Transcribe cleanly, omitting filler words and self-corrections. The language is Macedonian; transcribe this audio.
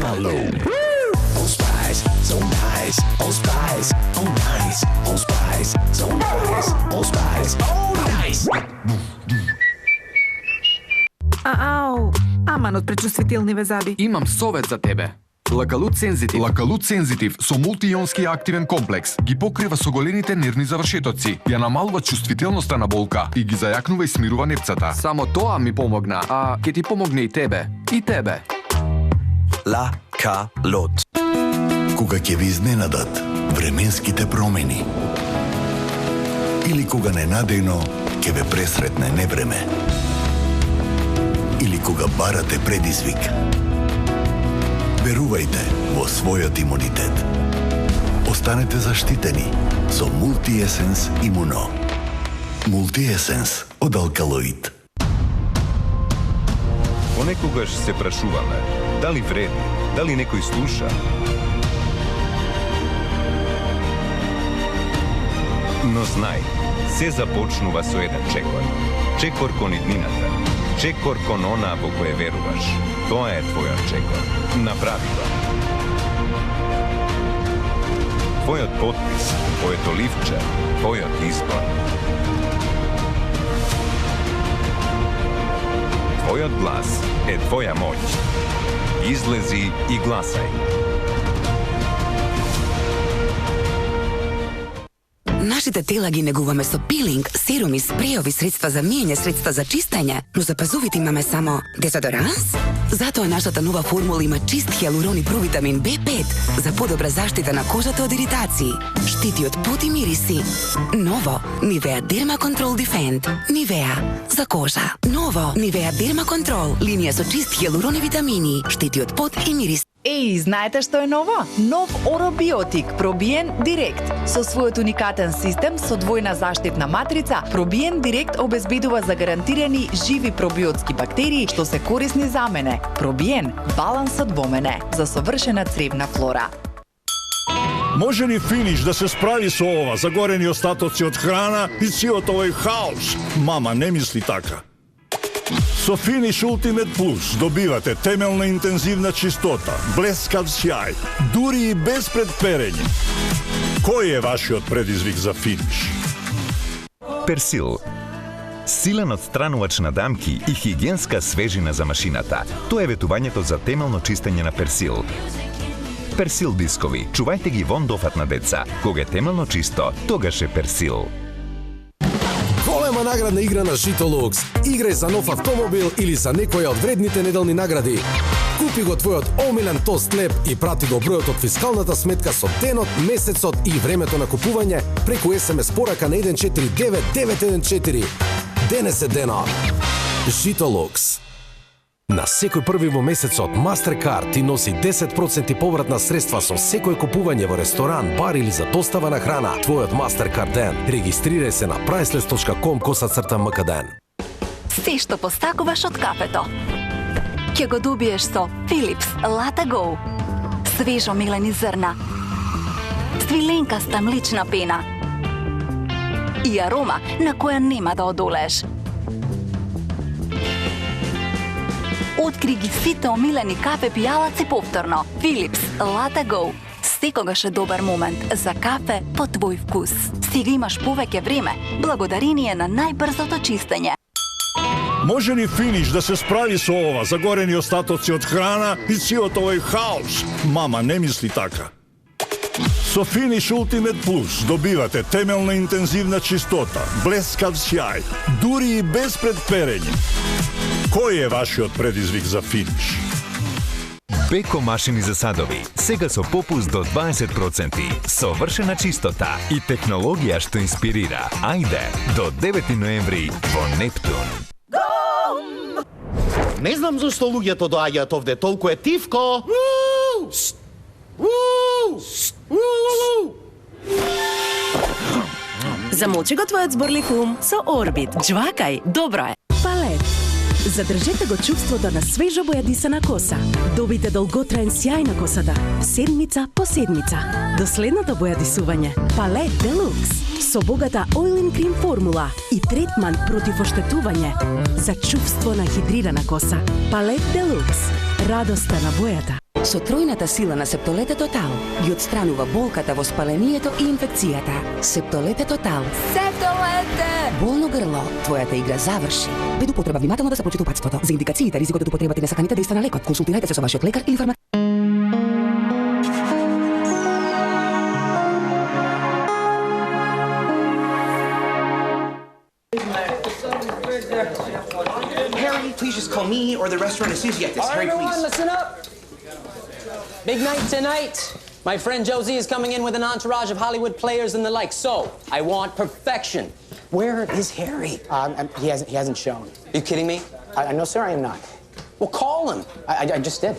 Calogne. Old Spice, so nice. Old Spice, oh nice. Old Spice, so nice. Old Spice, oh nice. Ау, аман од пречувствителниве заби. Имам совет за тебе. Лакалут Сензитив. Лакалут Сензитив со мултионски активен комплекс ги покрива соголените нервни завршетоци, ја намалува чувствителноста на болка и ги зајакнува и смирува нервцата. Само тоа ми помогна, а ќе ти помогне и тебе. И тебе. Лакалут. Кога ќе ви изненадат временските промени или кога ненадејно ќе ве пресретне невреме или кога барате предизвик, верувајте во својот имунитет. Останете заштитени со Multi-Essence Immuno. Multi-Essence од Алкалоид. Понекогаш се прашуваме, дали вреди, дали некој слуша. Но знај, се започнува со еден чекор. Чекор кон иднината. Чекор кон она во кое веруваш. Тоа е твојот чекор. Направи го. Твојот потпис, твоето ливче, твојот избор. Твојот глас е твоја моќ. Излези и гласај. Нашите тела ги негуваме со пилинг, серуми, спреови, средства за миење, средства за чистење, но за пазувите имаме само дезодоранс. Затоа нашата нова формула има чист хиалурон и провитамин B5 за подобра заштита на кожата од иритации, штити од пот и мириси. Ново Nivea Derma Control Defend. Nivea за кожа. Ново Nivea Derma Control, линија со чист хиалурон и витамини, штити од пот и мириси. Еј, знаете што е ново? Нов Оробиотик Пробиен Директ. Со својот уникатен систем со двојна заштитна матрица, Пробиен Директ обезбедува за гарантирани живи пробиотски бактерии што се корисни за мене. Пробиен, балансот во мене, за совршена цревна флора. Може ли Финиш да се справи со ова, загорени остатоци од храна и сиот овој хаос? Мама не мисли така. Со Финиш Ultimate Plus добивате темелна интензивна чистота, блескав сјај, дури и без предперење. Кој е вашиот предизвик за Финиш? Персил. Силен отстранувач на дамки и хигиенска свежина за машината. Тоа е ветувањето за темелно чистење на Персил. Персил дискови. Чувајте ги вон дофат на деца. Кога е темелно чисто, тогаш е Персил. Голема наградна игра на Житолукс. Играј за нов автомобил или за некоја од вредните неделни награди. Купи го твојот омилен тост леп и прати го бројот од фискалната сметка со денот, месецот и времето на купување преку SMS порака на 149914. Денес е денот. Житолукс. На секој први во месецот Mastercard ти носи 10% повратна средства со секој купување во ресторан, бар или за достава на храна. Твојот Mastercard ден. Регистрирај се на priceless.com/mkden. Се што постакуваш од кафето ќе го добиеш со Philips Latte Go. Свежо милени зрна, свиленкаста млична пена и арома на која нема да одолееш. Откри ги сите омилени кафе пијалаци повторно. Philips Latte Go. Секогаш е добар момент за кафе по твој вкус. Сега имаш повеќе време, благодарение на најбрзото чистење. Може ли Финиш да се справи со ова, загорени остатоци од храна и сиот овој хаос? Мама не мисли така. Со Финиш Ultimate Plus добивате темелна интензивна чистота, блескав сјај, дури и без предперење. Кој е вашиот предизвик за Финиш? Беко машини за садови. Сега со попуст до 20%. Совршена чистота и технологија што инспирира. Ајде, до 9 ноември во Нептун. Не знам зашто луѓето доаѓаат овде, толку е тивко. Замолчи го твојот зборлив ум со Орбит. Джвакај, добро е. Палет. Задржете го чувството на свежо бојадисана коса. Добите долготраен сјај на косата, седмица по седмица. До следното бојадисување. Палет Делукс. Со богата Oil & Cream формула и третман против оштетување. За чувство на хидрирана коса. Палет Делукс. Радоста на бојата. Со тројната сила на Септолете Тотал ги отстранува болката во спалението и инфекцијата. Септолете Тотал. Септолете! Болно грло, твојата игра заврши. Пред употреба внимателно да се прочита упатството. За индикациите, ризикот од употребата и несаканите дејства на лекот, консултирајте се со вашиот лекар или фармацевт. Harry, please just call me or the restaurant as soon as you get this. All right, Harry, everyone, please. listen up. Big night tonight. My friend Josie is coming in with an entourage of Hollywood players and the like. So, I want perfection. Where is Harry? He hasn't shown. Are you kidding me? No, sir, I am not. Well, call him. I just did.